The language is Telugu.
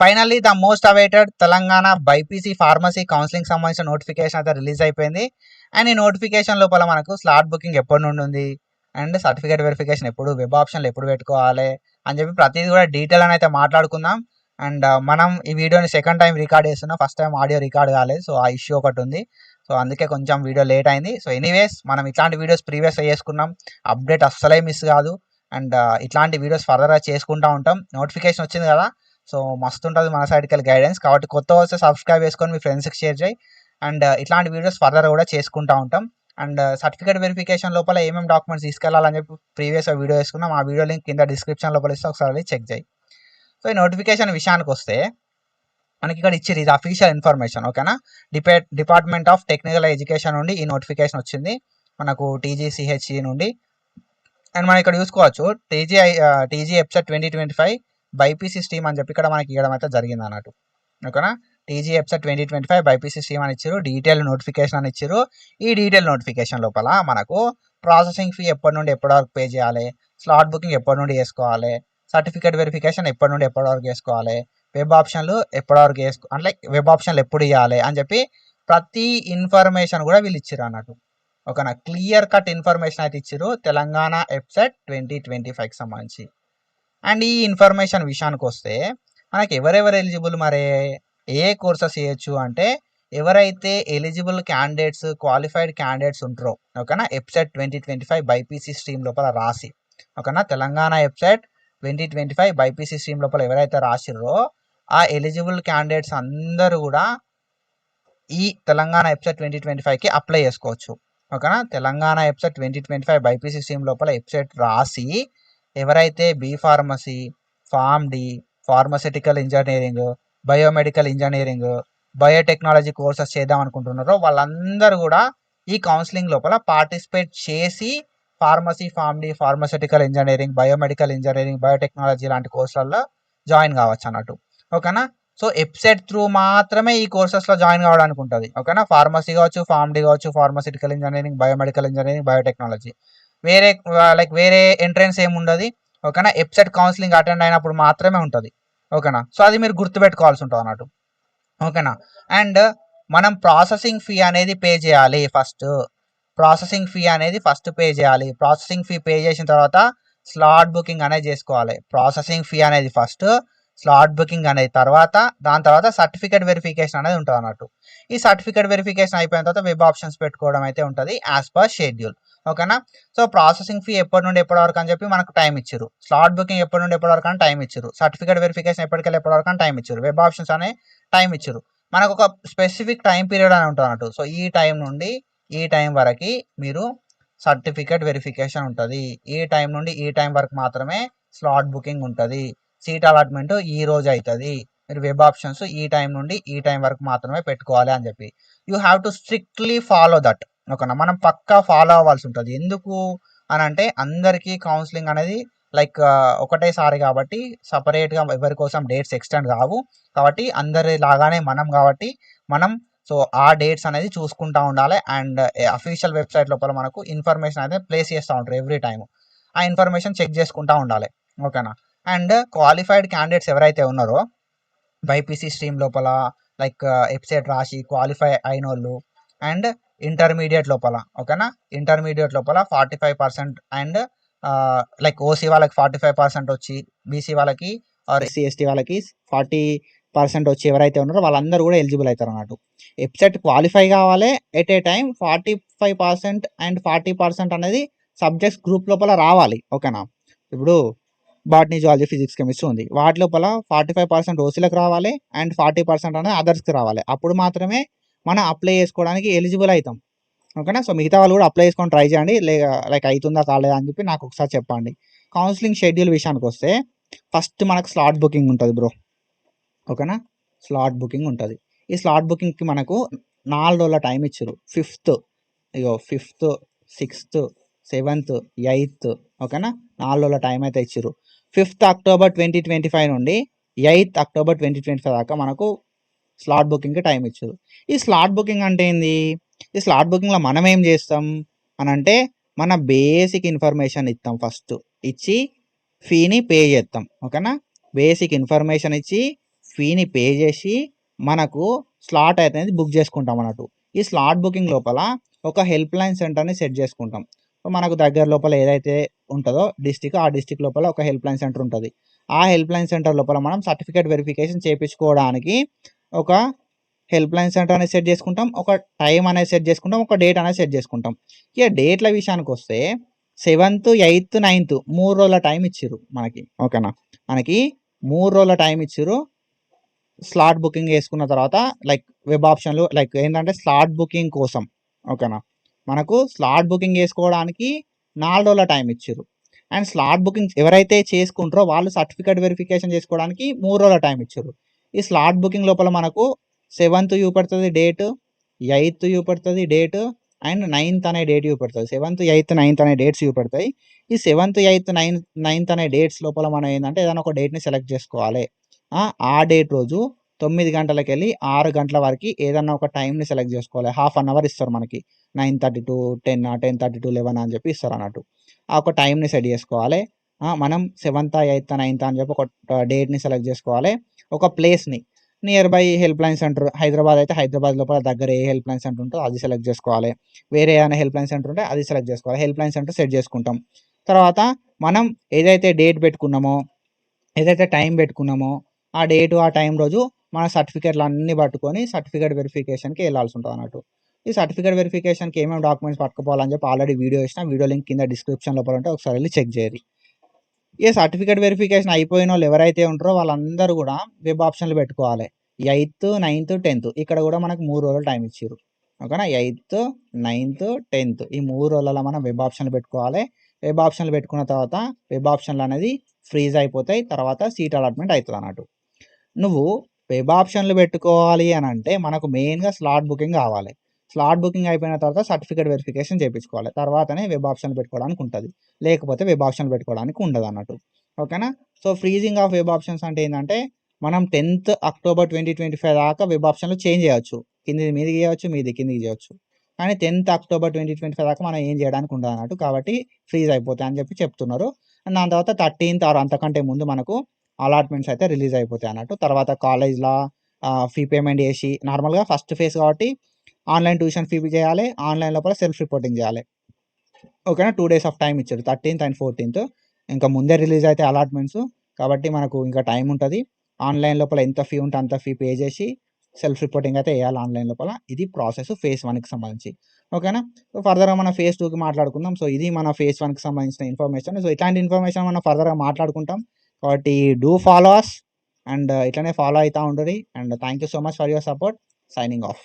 Finally the most awaited Telangana BiPC pharmacy counselling సంబంధించిన నోటిఫికేషన్ అయితే రిలీజ్ అయిపోయింది. అండ్ ఈ నోటిఫికేషన్ లోపల మనకు స్లాట్ బుకింగ్ ఎప్పటి నుండి ఉంది, అండ్ సర్టిఫికేట్ వెరిఫికేషన్ ఎప్పుడు, వెబ్ ఆప్షన్లు ఎప్పుడు పెట్టుకోవాలి అని చెప్పి ప్రతిదీ కూడా డీటెయిల్ అని అయితే మాట్లాడుకుందాం. అండ్ మనం ఈ వీడియోని సెకండ్ టైం రికార్డ్ చేస్తున్నాం, ఫస్ట్ టైం ఆడియో రికార్డ్ కాలేదు. సో ఆ ఇష్యూ ఒకటి ఉంది, సో అందుకే కొంచెం వీడియో లేట్ అయింది. సో ఎనీవేస్ మనం ఇట్లాంటి వీడియోస్ ప్రీవియస్ చేసుకున్నాం, అప్డేట్ అస్సలే మిస్ కాదు. అండ్ ఇట్లాంటి వీడియోస్ ఫర్దర్గా చేసుకుంటూ ఉంటాం. నోటిఫికేషన్ వచ్చింది కదా, సో మస్తు ఉంటుంది మన సైడ్కి వెళ్ళి గైడెన్స్. కాబట్టి కొత్త వస్తే సబ్స్క్రైబ్ చేసుకొని మీ ఫ్రెండ్స్కి షేర్ చేయి. అండ్ ఇట్లాంటి వీడియోస్ ఫర్దర్ కూడా చేసుకుంటూ ఉంటాం. అండ్ సర్టిఫికేట్ వెరిఫికేషన్ లోపల ఏమేమి డాక్యుమెంట్స్ తీసుకెళ్లాలని చెప్పి ప్రీవియస్గా వీడియో వేసుకున్నాం. ఆ వీడియో లింక్ కింద డిస్క్రిప్షన్ లోపల ఇస్తే ఒకసారి చెక్ చేయి. సో ఈ నోటిఫికేషన్ విషయానికి వస్తే మనకి ఇక్కడ ఇచ్చారు, ఇది అఫీషియల్ ఇన్ఫర్మేషన్, ఓకేనా. డిపార్ట్మెంట్ ఆఫ్ టెక్నికల్ ఎడ్యుకేషన్ నుండి ఈ నోటిఫికేషన్ వచ్చింది మనకు, టీజీసీహెచ్ఈ నుండి. అండ్ మనం ఇక్కడ చూసుకోవచ్చు టీజీ ఎప్సెట్ 2025 బైపీసీ స్ట్రీమ్ అని చెప్పి ఇక్కడ మనకి ఇవ్వడం అయితే జరిగింది అన్నట్టు, ఓకేనా. టీజీ ఎప్సెట్ 2025 బైపీసీ స్ట్రీమ్ అని ఇచ్చారు, డీటెయిల్ నోటిఫికేషన్ అని ఇచ్చారు. ఈ డీటెయిల్ నోటిఫికేషన్ లోపల మనకు ప్రాసెసింగ్ ఫీ ఎప్పటి నుండి ఎప్పటి వరకు పే చేయాలి, స్లాట్ బుకింగ్ ఎప్పటి నుండి చేసుకోవాలి, సర్టిఫికేట్ వెరిఫికేషన్ ఎప్పటి నుండి ఎప్పటి వరకు చేసుకోవాలి, వెబ్ ఆప్షన్లు ఎప్పటి వరకు అంటే వెబ్ ఆప్షన్లు ఎప్పుడు ఇవ్వాలి అని చెప్పి ప్రతి ఇన్ఫర్మేషన్ కూడా వీళ్ళు ఇచ్చారు అన్నట్టు, ఓకేనా. క్లియర్ కట్ ఇన్ఫర్మేషన్ అయితే ఇచ్చారు తెలంగాణ ఎప్సెట్ 2025కి సంబంధించి. అండ్ ఈ ఇన్ఫర్మేషన్ విషయానికి వస్తే మనకి ఎవరెవరు ఎలిజిబుల్, మరి ఏ కోర్సెస్ చేయొచ్చు అంటే ఎవరైతే ఎలిజిబుల్ క్యాండిడేట్స్, క్వాలిఫైడ్ క్యాండిడేట్స్ ఉంటారో, ఓకేనా, ఎప్సెట్ 2025 బైపీసీ స్ట్రీమ్ లోపల రాసి, ఓకేనా, తెలంగాణ ఎప్సెట్ 2025 బైపీసీ స్ట్రీమ్ లోపల ఎవరైతే రాసిర్రో ఆ ఎలిజిబుల్ క్యాండిడేట్స్ అందరూ కూడా ఈ తెలంగాణ ఎప్సెట్ 2025కి అప్లై చేసుకోవచ్చు, ఓకేనా. తెలంగాణ ఎప్సెట్ 2025 బైపీసీ స్ట్రీమ్ లోపల ఎప్సెట్ రాసి ఎవరైతే B pharmacy, Pharm D, pharmaceutical engineering, biomedical engineering, biotechnology courses చేద్దాం అనుకుంటున్నారో వాళ్ళందరూ కూడా ఈ కౌన్సిలింగ్ లోపల పార్టిసిపేట్ చేసి pharmacy, Pharm D, pharmaceutical engineering, biomedical engineering, biotechnology లాంటి కోర్సులలో జాయిన్ కావచ్చు అన్నట్టు, ఓకేనా. సో ఎప్సెట్ త్రూ మాత్రమే ఈ కోర్సెస్లో జాయిన్ కావడానికి ఉంటుంది, ఓకేనా. ఫార్మసీ కావచ్చు, ఫార్మ్ డి కావచ్చు, pharmaceutical engineering, biomedical engineering, biotechnology, వేరే ఎంట్రెన్స్ ఏమి ఉండదు, ఓకేనా. ఎప్సెట్ కౌన్సిలింగ్ అటెండ్ అయినప్పుడు మాత్రమే ఉంటుంది, ఓకేనా. సో అది మీరు గుర్తుపెట్టుకోవాల్సి ఉంటుంది అన్నట్టు, ఓకేనా. అండ్ మనం ప్రాసెసింగ్ ఫీ అనేది పే చేయాలి ఫస్ట్. ప్రాసెసింగ్ ఫీ అనేది ఫస్ట్ పే చేయాలి. ప్రాసెసింగ్ ఫీ పే చేసిన తర్వాత స్లాట్ బుకింగ్ అనేది చేసుకోవాలి. ప్రాసెసింగ్ ఫీ అనేది ఫస్ట్, స్లాట్ బుకింగ్ అనేది తర్వాత, దాని తర్వాత సర్టిఫికేట్ వెరిఫికేషన్ అనేది ఉంటుంది అన్నట్టు. ఈ సర్టిఫికేట్ వెరిఫికేషన్ అయిపోయిన తర్వాత వెబ్ ఆప్షన్స్ పెట్టుకోవడం అయితే ఉంటుంది యాజ్ పర్ షెడ్యూల్, ఓకేనా. సో ప్రాసెసింగ్ ఫీ ఎప్పటి నుండి ఎప్పటి వరకు అని చెప్పి మనకు టైం ఇచ్చారు, స్లాట్ బుకింగ్ ఎప్పటి నుండి ఎప్పటి వరకు అని టైం ఇచ్చారు, సర్టిఫికేట్ వెరిఫికేషన్ ఎప్పటికెళ్ళి ఎప్పటి వరకు అని టైం ఇచ్చారు, వెబ్ ఆప్షన్స్ అనే టైం ఇచ్చారు. మనకు ఒక స్పెసిఫిక్ టైం పీరియడ్ అని ఉంటుంది అన్నట్టు. సో ఈ టైం నుండి ఈ టైం వరకు మీరు సర్టిఫికేట్ వెరిఫికేషన్ ఉంటుంది, ఈ టైం నుండి ఈ టైం వరకు మాత్రమే స్లాట్ బుకింగ్ ఉంటుంది, సీట్ అలాట్మెంట్ ఈ రోజు అవుతుంది, మీరు వెబ్ ఆప్షన్స్ ఈ టైం నుండి ఈ టైం వరకు మాత్రమే పెట్టుకోవాలి అని చెప్పి you have to strictly follow that, ఓకేనా. మనం పక్కా ఫాలో అవ్వాల్సి ఉంటుంది. ఎందుకు అని అంటే అందరికీ కౌన్సిలింగ్ అనేది ఒకటేసారి కాబట్టి సపరేట్గా ఎవరి కోసం డేట్స్ ఎక్స్టెండ్ కావు, కాబట్టి అందరి లాగానే మనం సో ఆ డేట్స్ అనేది చూసుకుంటూ ఉండాలి. అండ్ అఫీషియల్ వెబ్సైట్ లోపల మనకు ఇన్ఫర్మేషన్ అనేది ప్లేస్ చేస్తూ ఉంటారు ఎవ్రీ టైం, ఆ ఇన్ఫర్మేషన్ చెక్ చేసుకుంటూ ఉండాలి, ఓకేనా. అండ్ క్వాలిఫైడ్ క్యాండిడేట్స్ ఎవరైతే ఉన్నారో బైపీసీ స్ట్రీమ్ లోపల ఎప్సెట్ రాసి క్వాలిఫై అయిన వాళ్ళు అండ్ ఇంటర్మీడియట్ లోపల, ఓకేనా, ఇంటర్మీడియట్ లోపల 45% అండ్ ఓసీ వాళ్ళకి 45% వచ్చి, బీసీ వాళ్ళకి ఆర్ ఎస్సీ ఎస్టీ వాళ్ళకి 40% వచ్చి ఎవరైతే ఉన్నారో వాళ్ళందరూ కూడా ఎలిజిబుల్ అవుతారు అన్నట్టు. ఎప్సెట్ క్వాలిఫై కావాలి ఎట్ ఏ టైం 45% అండ్ 40% అనేది సబ్జెక్ట్స్ గ్రూప్ లోపల రావాలి, ఓకేనా. ఇప్పుడు బాటనీ, జువాలజీ, ఫిజిక్స్, కెమిస్ట్రీ ఉంది, వాటి లోపల 45% ఓసీలకు రావాలి అండ్ 40% అనేది అదర్స్కి రావాలి. అప్పుడు మాత్రమే మనం అప్లై చేసుకోవడానికి ఎలిజిబుల్ అవుతాం, ఓకేనా. సో మిగతా వాళ్ళు కూడా అప్లై చేసుకొని ట్రై చేయండి, అవుతుందా కాలేదా అని చెప్పి నాకు ఒకసారి చెప్పండి. కౌన్సిలింగ్ షెడ్యూల్ విషయానికి వస్తే ఫస్ట్ మనకు స్లాట్ బుకింగ్ ఉంటుంది బ్రో, ఓకేనా. స్లాట్ బుకింగ్ ఉంటుంది. ఈ స్లాట్ బుకింగ్కి మనకు 4 రోజుల టైం ఇచ్చారు. 5th, 6th, 7th, 8th, ఓకేనా, 4 రోజుల టైం అయితే ఇచ్చారు. 5th అక్టోబర్ 2025 నుండి 8th అక్టోబర్ 2025 దాకా మనకు స్లాట్ బుకింగ్కి టైం ఇచ్చారు. ఈ స్లాట్ బుకింగ్ అంటే ఏంది? ఈ స్లాట్ బుకింగ్లో మనం ఏం చేస్తాం అని అంటే మన బేసిక్ ఇన్ఫర్మేషన్ ఇస్తాం, ఫస్ట్ ఇచ్చి ఫీని పే చేస్తాం, ఓకేనా. బేసిక్ ఇన్ఫర్మేషన్ ఇచ్చి ఫీని పే చేసి మనకు స్లాట్ అనేది బుక్ చేసుకుంటాం అన్నట్టు. ఈ స్లాట్ బుకింగ్ లోపల ఒక హెల్ప్ లైన్ సెంటర్‌ని సెట్ చేసుకుంటాం. సో, మనకు దగ్గర లోపల ఏదైతే ఉంటదో డిస్ట్రిక్ట్, ఆ డిస్ట్రిక్ట్ లోపల ఒక హెల్ప్ లైన్ సెంటర్ ఉంటది. ఆ హెల్ప్ లైన్ సెంటర్ లోపల మనం సర్టిఫికేట్ వెరిఫికేషన్ చేపించుకోవడానికి ఒక హెల్ప్ లైన్ సెంటర్ అనేది సెట్ చేసుకుంటాం. ఒక టైం అనేది సెట్ చేసుకుంటాం. ఒక డేట్ అనేది సెట్ చేసుకుంటాం. ఇక డేట్ల విషయానికొస్తే 7థ్, 8థ్, 9థ్ 3 రోజుల టైం ఇచ్చిర్రు మనకి. ఓకేనా. మనకి 3 రోజుల టైం ఇచ్చిర్రు. స్లాట్ బుకింగ్ చేసుకున్న తర్వాత వెబ్ ఆప్షన్‌లు ఏంటంటే స్లాట్ బుకింగ్ కోసం. ఓకేనా. మనకు స్లాట్ బుకింగ్ చేసుకోవడానికి 4 రోజుల టైం ఇచ్చిర్రు. అండ్ స్లాట్ బుకింగ్ ఎవరైతే చేసుకుంటారో వాళ్ళు సర్టిఫికేట్ వెరిఫికేషన్ చేసుకోవడానికి 3 రోజుల టైం ఇచ్చిర్రు. ఈ స్లాట్ బుకింగ్ లోపల మనకు 7థ్ చూపెడుతది డేట్, 8థ్ చూపెడుతది డేట్ అండ్ 9థ్ అనే డేట్ చూపెడుతది. 7థ్, 8థ్, 9థ్ అనే డేట్స్ చూపెడతాయి. ఈ 7థ్, 8థ్, 9థ్ అనే డేట్స్ లోపల మనం ఏందంటే ఏదైనా ఒక డేట్‌ని సెలెక్ట్ చేసుకోవాలి. ఆ డేట్ రోజు 9 గంటలకెళ్ళి 6 గంటల వరకి ఏదన్నా ఒక టైంని సెలెక్ట్ చేసుకోవాలి. హాఫ్ అన్ అవర్ ఇస్తారు మనకి. 9:30 10, 10:30 11 అని చెప్పి ఇస్తారన్నట్టు. ఆ ఒక టైంని సెట్ చేసుకోవాలి. మనం 7థా, 8థా, 9థా అని చెప్పి ఒక డేట్‌ని సెలెక్ట్ చేసుకోవాలి. ఒక ప్లేస్‌ని near by help line centre Hyderabad అయితే హైదరాబాద్ లోపల దగ్గర ఏ హెల్ప్ లైన్ సెంటర్ ఉంటదో అది సెలెక్ట్ చేసుకోవాలి. వేరే ఏమైనా హెల్ప్ లైన్ సెంటర్ ఉంటే అది సెలెక్ట్ చేసుకోవాలి. హెల్ప్ లైన్ సెంటర్ సెట్ చేసుకుంటాం. తర్వాత మనం ఏదైతే డేట్ పెట్టుకున్నామో, ఏదైతే టైం పెట్టుకున్నామో ఆ డేటు, ఆ టైం రోజు మన సర్టిఫికేట్లు అన్నీ పట్టుకొని సర్టిఫికేట్ వెరిఫికేషన్‌కి ఎళ్ళాల్సి ఉంటదన్నట్టు. ఈ సర్టిఫికేట్ వెరిఫికేషన్‌కి ఏమేమి డాక్యుమెంట్స్ పట్టుకుపోవాలని చెప్పి ఆల్రెడీ వీడియో చేసిన. వీడియో లింక్ కింద డిస్క్రిప్షన్ లోపల ఉంటే ఒకసారి వెళ్లి చెక్ చేయరి. ఈ సర్టిఫికేట్ వెరిఫికేషన్ అయిపోయినోళ్ళు ఎవరైతే ఉంటారో వాళ్ళందరూ కూడా వెబ్ ఆప్షన్‌లు పెట్టుకోవాలి. 8థ్, 9థ్, 10థ్ ఇక్కడ కూడా మనకు 3 రోజులు టైం ఇచ్చిర్రు. ఓకేనా. 8థ్, 9థ్, 10థ్ ఈ 3 రోజులలో మనం వెబ్ ఆప్షన్‌లు పెట్టుకోవాలి. వెబ్ ఆప్షన్‌లు పెట్టుకున్న తర్వాత వెబ్ ఆప్షన్‌లు అనేది ఫ్రీజ్ అయిపోతాయి. తర్వాత సీట్ అలాట్‌మెంట్ అయితదన్నట్టు. నువ్వు వెబ్ ఆప్షన్‌లు పెట్టుకోవాలి అనంటే మనకు మెయిన్‌గా స్లాట్ బుకింగ్ కావాలి. స్లాట్ బుకింగ్ అయిపోయిన తర్వాత సర్టిఫికేట్ వెరిఫికేషన్ చేపించుకోవాలి. తర్వాతనే వెబ్ ఆప్షన్‌లు పెట్టుకోవడానికి ఉంటది. లేకపోతే వెబ్ ఆప్షన్‌లు పెట్టుకోవడానికి ఉండదన్నట్టు. ఓకేనా. So, freezing of web options అంటే ఏందంటే మనం 10థ్ అక్టోబర్ 2025 దాకా వెబ్ ఆప్షన్‌లు చేంజ్ చేయొచ్చు. కిందిది మీదికి చేయొచ్చు, మీది కిందికి చేయొచ్చు. కానీ 10థ్ అక్టోబర్ 2025 దాకా మనం ఏం చేయడానికి ఉండదన్నట్టు. కాబట్టి ఫ్రీజ్ అయిపోతాయి అని చెప్పి చెప్తున్నారు. అండ్ దాని తర్వాత 13థ్ ఆర్ అంతకంటే ముందు మనకు అలాట్మెంట్స్ అయితే రిలీజ్ అయిపోతాయి అన్నట్టు. తర్వాత కాలేజ్‌ల ఫీ పేమెంట్ చేసి నార్మల్‌గా ఫస్ట్ ఫేజ్ కాబట్టి ఆన్‌లైన్ ట్యూషన్ ఫీ చేయాలి. ఆన్‌లైన్ లోపల సెల్ఫ్ రిపోర్టింగ్ చేయాలి. ఓకేనా. 2 డేస్ ఆఫ్ టైమ్ ఇచ్చారు. 13థ్ అండ్ 14థ్. ఇంకా ముందే రిలీజ్ అయితే అలాట్మెంట్స్. కాబట్టి మనకు ఇంకా టైం ఉంటది. ఆన్‌లైన్ లోపల ఎంత ఫీ ఉంటే అంత ఫీ పే చేసి సెల్ఫ్ రిపోర్టింగ్ అయితే ఎయాలి ఆన్‌లైన్ లోపల. ఇది ప్రాసెస్ ఫేజ్ 1కి సంబంధించి. ఓకేనా. సో, ఫర్దర్‌గా మనం ఫేజ్ 2కి మాట్లాడుకుందాం. సో, ఇది మన ఫేజ్ 1కి సంబంధించిన ఇన్ఫర్మేషన్. సో, ఇట్లాంటి ఇన్ఫర్మేషన్ మనం ఫర్దర్‌గా మాట్లాడుకుంటాం. కాబట్టి డూ ఫాలో అస్ అండ్ ఇట్లనే ఫాలో అయితా ఉండుర్రి. And thank you so much for your support. Signing of.